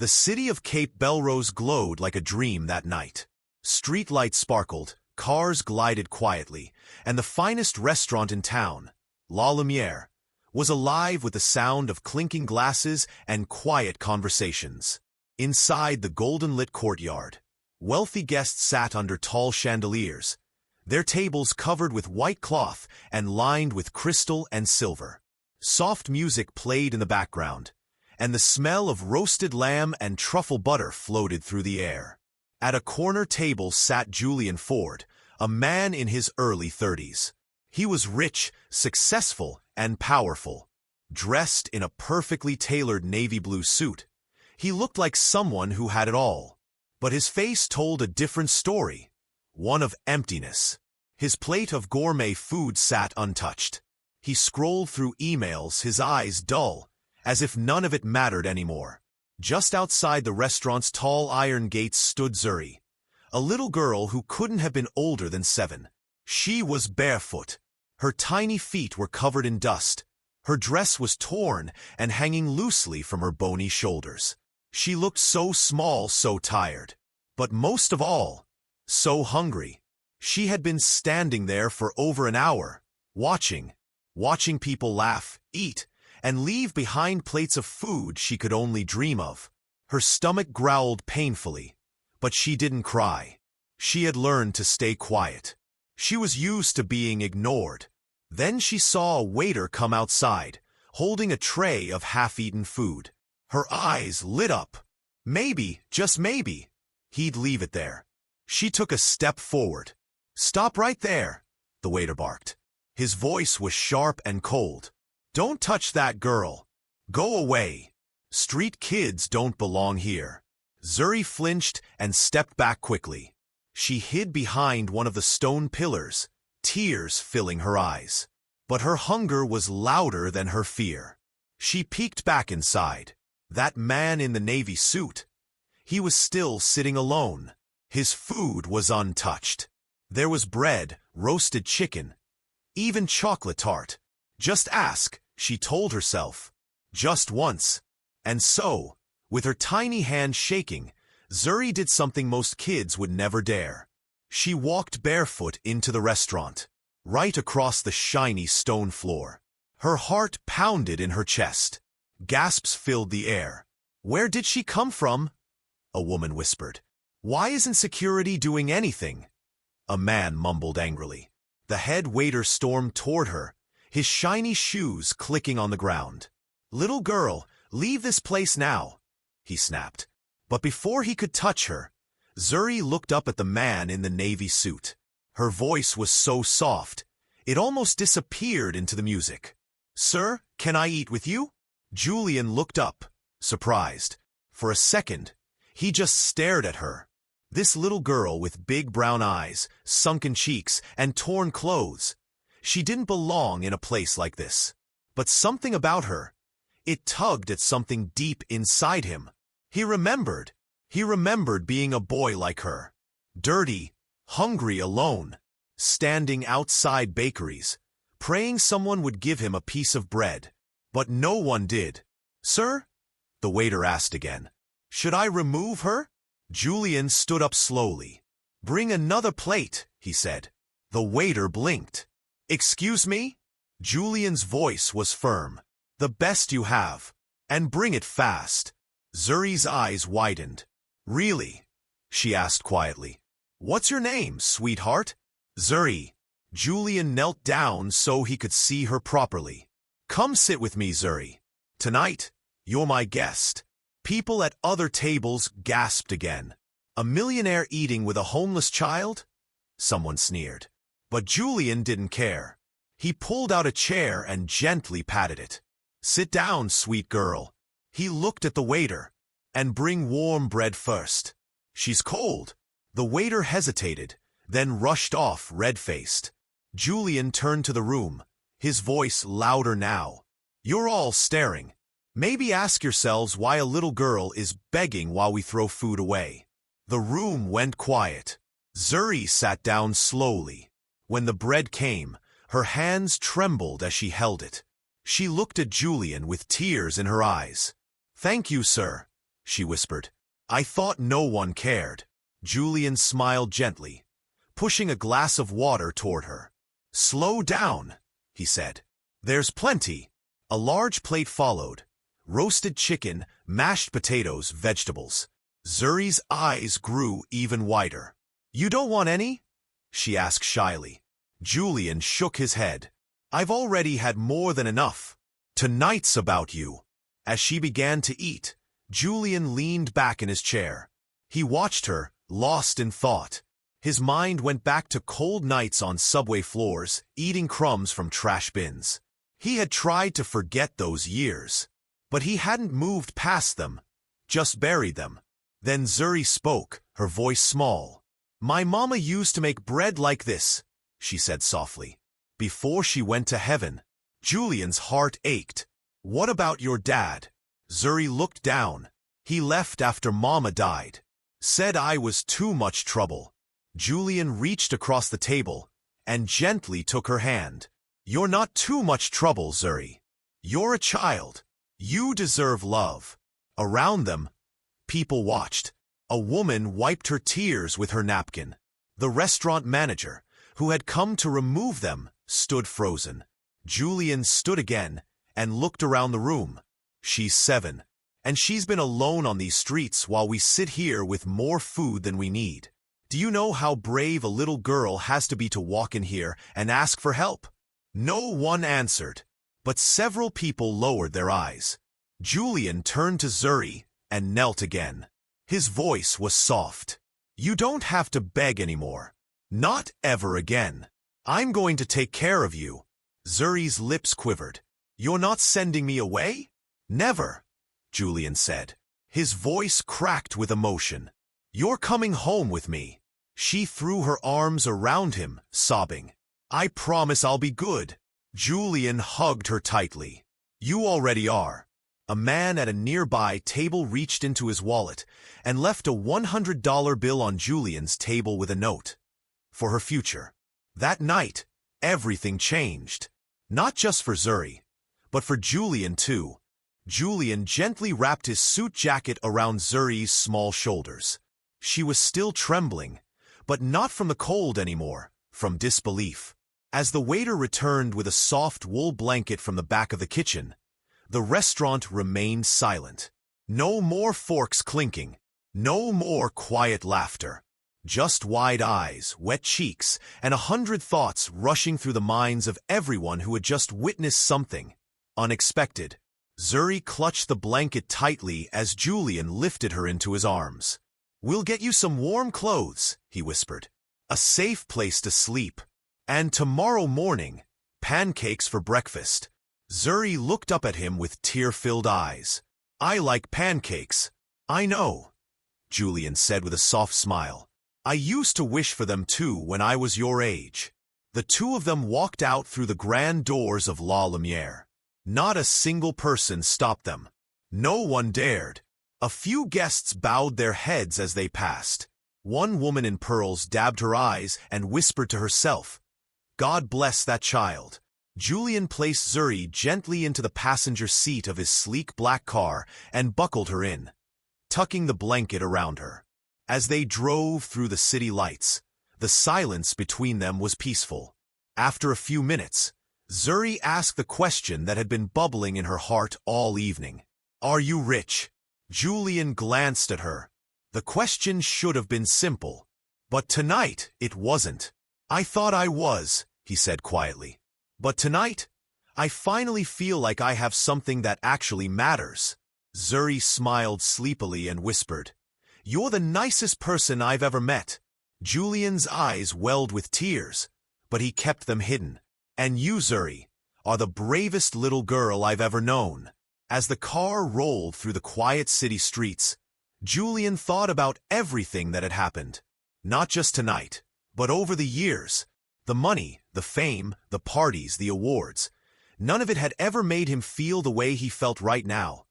The city of Cape Belrose glowed like a dream that night. Street lights sparkled, cars glided quietly, and the finest restaurant in town, La Lumiere, was alive with the sound of clinking glasses and quiet conversations. Inside the golden-lit courtyard, wealthy guests sat under tall chandeliers, their tables covered with white cloth and lined with crystal and silver. Soft music played in the background, and the smell of roasted lamb and truffle butter floated through the air. At a corner table sat Julian Ford, a man in his early 30s. He was rich, successful, and powerful. Dressed in a perfectly tailored navy blue suit, he looked like someone who had it all. But his face told a different story, one of emptiness. His plate of gourmet food sat untouched. He scrolled through emails, his eyes dull, as if none of it mattered anymore. Just outside the restaurant's tall iron gates stood Zuri, a little girl who couldn't have been older than 7. She was barefoot. Her tiny feet were covered in dust. Her dress was torn and hanging loosely from her bony shoulders. She looked so small, so tired. But most of all, so hungry. She had been standing there for over an hour, watching people laugh, eat, and leave behind plates of food she could only dream of. Her stomach growled painfully, but she didn't cry. She had learned to stay quiet. She was used to being ignored. Then she saw a waiter come outside, holding a tray of half-eaten food. Her eyes lit up. Maybe, just maybe, he'd leave it there. She took a step forward. "Stop right there," the waiter barked. His voice was sharp and cold. "Don't touch that girl. Go away. Street kids don't belong here." Zuri flinched and stepped back quickly. She hid behind one of the stone pillars, tears filling her eyes. But her hunger was louder than her fear. She peeked back inside. That man in the navy suit. He was still sitting alone. His food was untouched. There was bread, roasted chicken, even chocolate tart. Just ask, she told herself. Just once. And so, with her tiny hand shaking, Zuri did something most kids would never dare. She walked barefoot into the restaurant, right across the shiny stone floor. Her heart pounded in her chest. Gasps filled the air. "Where did she come from?" a woman whispered. "Why isn't security doing anything?" a man mumbled angrily. The head waiter stormed toward her, his shiny shoes clicking on the ground. "Little girl, leave this place now," he snapped. But before he could touch her, Zuri looked up at the man in the navy suit. Her voice was so soft, it almost disappeared into the music. "Sir, can I eat with you?" Julian looked up, surprised. For a second, he just stared at her. This little girl with big brown eyes, sunken cheeks, and torn clothes. She didn't belong in a place like this. But something about her, it tugged at something deep inside him. He remembered being a boy like her. Dirty, hungry, alone, standing outside bakeries, praying someone would give him a piece of bread. But no one did. "Sir?" the waiter asked again. "Should I remove her?" Julian stood up slowly. "Bring another plate," he said. The waiter blinked. "Excuse me?" Julian's voice was firm. "The best you have. And bring it fast." Zuri's eyes widened. "Really?" she asked quietly. "What's your name, sweetheart?" "Zuri." Julian knelt down so he could see her properly. "Come sit with me, Zuri. Tonight, you're my guest." People at other tables gasped again. "A millionaire eating with a homeless child?" someone sneered. But Julian didn't care. He pulled out a chair and gently patted it. "Sit down, sweet girl." He looked at the waiter. "And bring warm bread first." "She's cold." The waiter hesitated, then rushed off red-faced. Julian turned to the room, his voice louder now. "You're all staring. Maybe ask yourselves why a little girl is begging while we throw food away." The room went quiet. Zuri sat down slowly. When the bread came, her hands trembled as she held it. She looked at Julian with tears in her eyes. "Thank you, sir," she whispered. I thought no one cared. Julian smiled gently, pushing a glass of water toward her. Slow down, he said. There's plenty. A large plate followed. Roasted chicken, mashed potatoes, vegetables. Zuri's eyes grew even wider. You don't want any? She asked shyly. Julian shook his head. I've already had more than enough. Tonight's about you. As she began to eat, Julian leaned back in his chair. He watched her, lost in thought. His mind went back to cold nights on subway floors, eating crumbs from trash bins. He had tried to forget those years, but he hadn't moved past them, just buried them. Then Zuri spoke, her voice small. My mama used to make bread like this, she said softly, before she went to heaven. Julian's heart ached. What about your dad? Zuri looked down. He left after Mama died. Said I was too much trouble. Julian reached across the table and gently took her hand. You're not too much trouble, Zuri. You're a child. You deserve love. Around them, people watched. A woman wiped her tears with her napkin. The restaurant manager, who had come to remove them, stood frozen. Julian stood again and looked around the room. She's 7, and she's been alone on these streets while we sit here with more food than we need. Do you know how brave a little girl has to be to walk in here and ask for help? No one answered, but several people lowered their eyes. Julian turned to Zuri and knelt again. His voice was soft. You don't have to beg anymore. Not ever again. I'm going to take care of you. Zuri's lips quivered. You're not sending me away? Never, Julian said. His voice cracked with emotion. You're coming home with me. She threw her arms around him, sobbing. I promise I'll be good. Julian hugged her tightly. You already are. A man at a nearby table reached into his wallet and left a $100 bill on Julian's table with a note. For her future. That night, everything changed. Not just for Zuri, but for Julian too. Julian gently wrapped his suit jacket around Zuri's small shoulders. She was still trembling, but not from the cold anymore, from disbelief. As the waiter returned with a soft wool blanket from the back of the kitchen, the restaurant remained silent. No more forks clinking, no more quiet laughter. Just wide eyes, wet cheeks, and 100 thoughts rushing through the minds of everyone who had just witnessed something unexpected. Zuri clutched the blanket tightly as Julian lifted her into his arms. We'll get you some warm clothes, he whispered. A safe place to sleep. And tomorrow morning, pancakes for breakfast. Zuri looked up at him with tear-filled eyes. I like pancakes. I know, Julian said with a soft smile. I used to wish for them too when I was your age. The two of them walked out through the grand doors of La Lumiere. Not a single person stopped them. No one dared. A few guests bowed their heads as they passed. One woman in pearls dabbed her eyes and whispered to herself, God bless that child. Julian placed Zuri gently into the passenger seat of his sleek black car and buckled her in, tucking the blanket around her. As they drove through the city lights, the silence between them was peaceful. After a few minutes, Zuri asked the question that had been bubbling in her heart all evening. Are you rich? Julian glanced at her. The question should have been simple, but tonight it wasn't. I thought I was, he said quietly. But tonight, I finally feel like I have something that actually matters. Zuri smiled sleepily and whispered, You're the nicest person I've ever met. Julian's eyes welled with tears, but he kept them hidden. And you, Zuri, are the bravest little girl I've ever known. As the car rolled through the quiet city streets, Julian thought about everything that had happened. Not just tonight, but over the years. The money, the fame, the parties, the awards. None of it had ever made him feel the way he felt right now.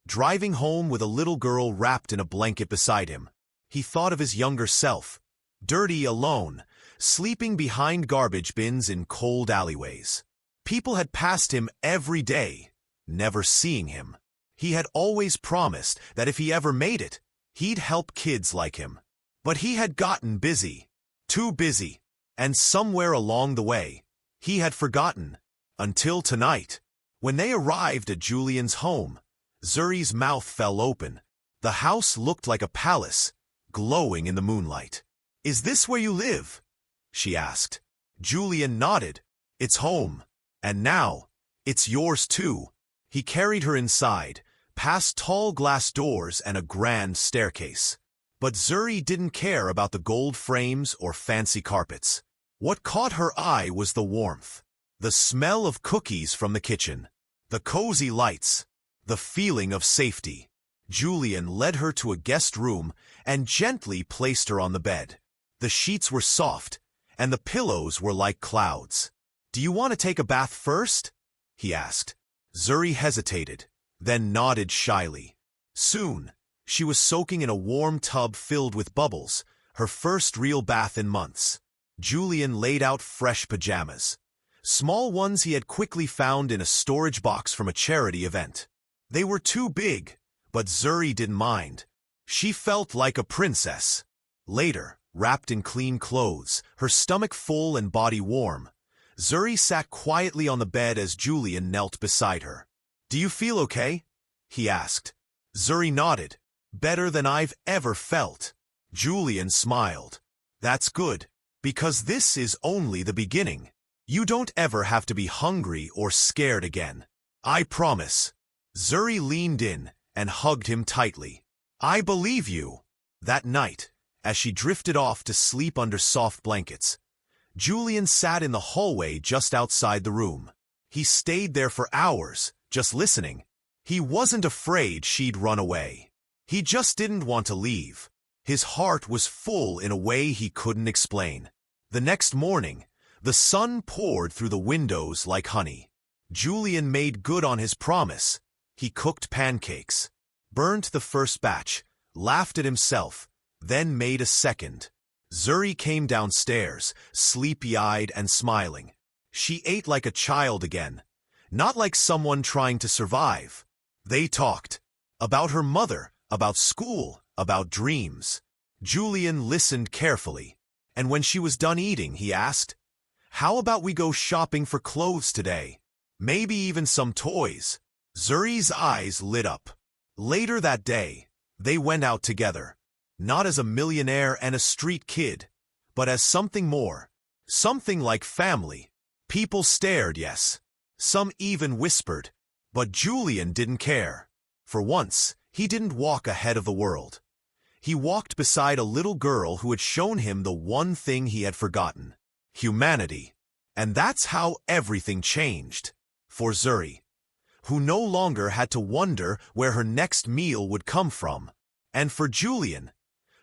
Driving home with a little girl wrapped in a blanket beside him, he thought of his younger self, dirty, alone, sleeping behind garbage bins in cold alleyways. People had passed him every day, never seeing him. He had always promised that if he ever made it, he'd help kids like him. But he had gotten busy. Too busy. And somewhere along the way, he had forgotten. Until tonight. When they arrived at Julian's home, Zuri's mouth fell open. The house looked like a palace, glowing in the moonlight. "Is this where you live?" she asked. Julian nodded. "It's home. And now, it's yours too." He carried her inside, past tall glass doors and a grand staircase. But Zuri didn't care about the gold frames or fancy carpets. What caught her eye was the warmth, the smell of cookies from the kitchen, the cozy lights, the feeling of safety. Julian led her to a guest room and gently placed her on the bed. The sheets were soft, and the pillows were like clouds. "Do you want to take a bath first?" he asked. Zuri hesitated, then nodded shyly. Soon, she was soaking in a warm tub filled with bubbles, her first real bath in months. Julian laid out fresh pajamas, small ones he had quickly found in a storage box from a charity event. They were too big, but Zuri didn't mind. She felt like a princess. Later, wrapped in clean clothes, her stomach full and body warm, Zuri sat quietly on the bed as Julian knelt beside her. "Do you feel okay?" he asked. Zuri nodded. "Better than I've ever felt." Julian smiled. "That's good, because this is only the beginning. You don't ever have to be hungry or scared again. I promise." Zuri leaned in and hugged him tightly. "I believe you." That night, as she drifted off to sleep under soft blankets, Julian sat in the hallway just outside the room. He stayed there for hours, just listening. He wasn't afraid she'd run away. He just didn't want to leave. His heart was full in a way he couldn't explain. The next morning, the sun poured through the windows like honey. Julian made good on his promise. He cooked pancakes, burnt the first batch, laughed at himself, then made a second. Zuri came downstairs, sleepy-eyed and smiling. She ate like a child again, not like someone trying to survive. They talked. About her mother, about school, about dreams. Julian listened carefully, and when she was done eating, he asked, "How about we go shopping for clothes today? Maybe even some toys?" Zuri's eyes lit up. Later that day, they went out together. Not as a millionaire and a street kid, but as something more. Something like family. People stared, yes. Some even whispered. But Julian didn't care. For once, he didn't walk ahead of the world. He walked beside a little girl who had shown him the one thing he had forgotten. Humanity. And that's how everything changed. For Zuri, who no longer had to wonder where her next meal would come from. And for Julian,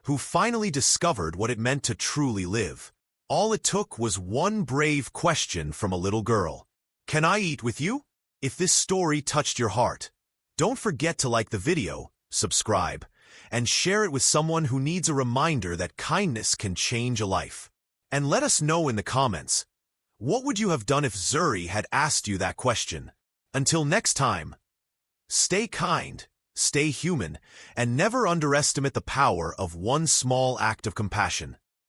who finally discovered what it meant to truly live. All it took was one brave question from a little girl. "Can I eat with you?" If this story touched your heart, don't forget to like the video, subscribe, and share it with someone who needs a reminder that kindness can change a life. And let us know in the comments, what would you have done if Zuri had asked you that question? Until next time, stay kind, stay human, and never underestimate the power of one small act of compassion.